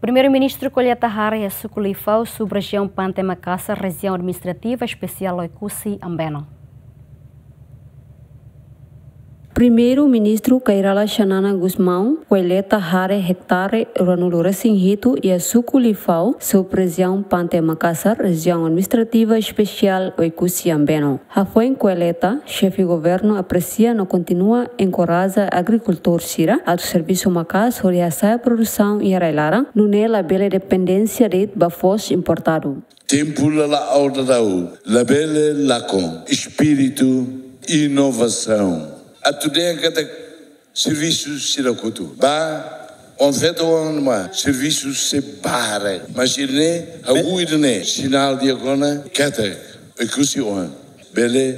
Primeiro-ministro Colheita Hare Sukulifau sobre a região Pante Makassar, região administrativa especial Oikusi Ambeno. Primeiro-ministro Kairala Xanana Gusmão, Colheita Hare Hectare Ranulura Sinhito e a Sukulifau sobre a região Pante Makassar, região administrativa especial Oikusi Ambeno. Rafael Colheita, chefe de governo, aprecia e continua a encorajar agricultor Sira, ao serviço Macas, orientar a produção e arrailara, no nela bela dependência de bafos importado. Tempo la audadau, la bela lacom, espírito e inovação. A tudo kata serviços sirakutu ba on feto on ma serviços se bare mas ele ne sinal de agora kata ekusi on bele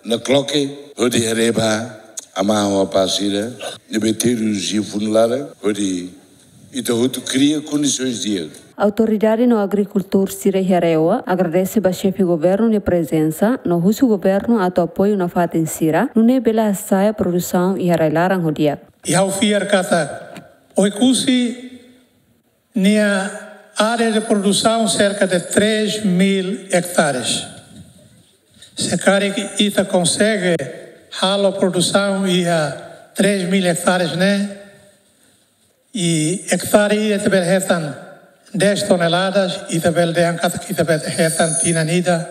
na cloque odi reba ama o pasira de beteros e funelara odi ito cria condições de A autoridade no agricultor Sira Herewa agradece ao chefe de governo de presença, no russo governo a apoio na faten Sira, no nebela saia produção e arrailaram o dia. E ao fiar kata, Oikusi nia área de produção cerca de 3.000 hectares. Se cari ita consegue halo produção e a 3.000 hectares, né? E hectare ia te berhetan 10 toneladas e também de angkat que também hetan tinanida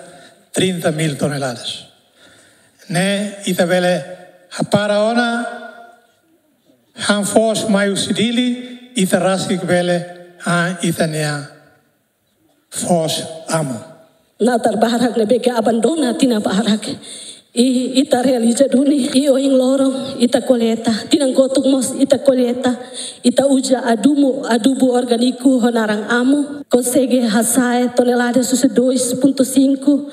30.000 toneladas. Né? E também a para ona han fos maio sidili e terrasi que bele a itania fos amo. Na tarbarak lebe que abandona tina barak. E ita realiza duni e o loro ita colheita tinang gotuk mos ita colheita ita uja adubo orgânico honarang amo consegue hasai toneladas sus 2.5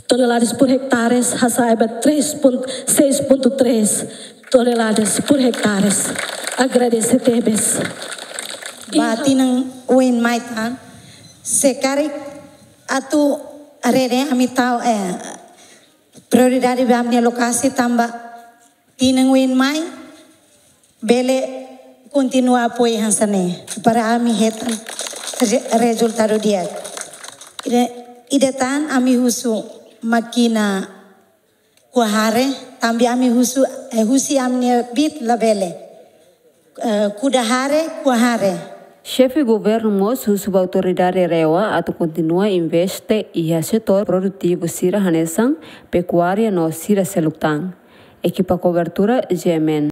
toneladas por hectares hasai ba 6.3 toneladas por hectares. Agradeço tebes ba tinang uin maitan sekari atu arere amitau prioridade da minha lokasi tambah tinanguin mai bele continua apoio hansane para ami hetan resultado dia ide tan ami husu makina kuahare tambah ami husu husi amnia bit la bele kudahare kuahare. Chefe de governo moço sub autoridade rewa atu continua investe e a setor produtivo Sira Hanesang pecuária no Sira Selutang. Equipa cobertura GMN.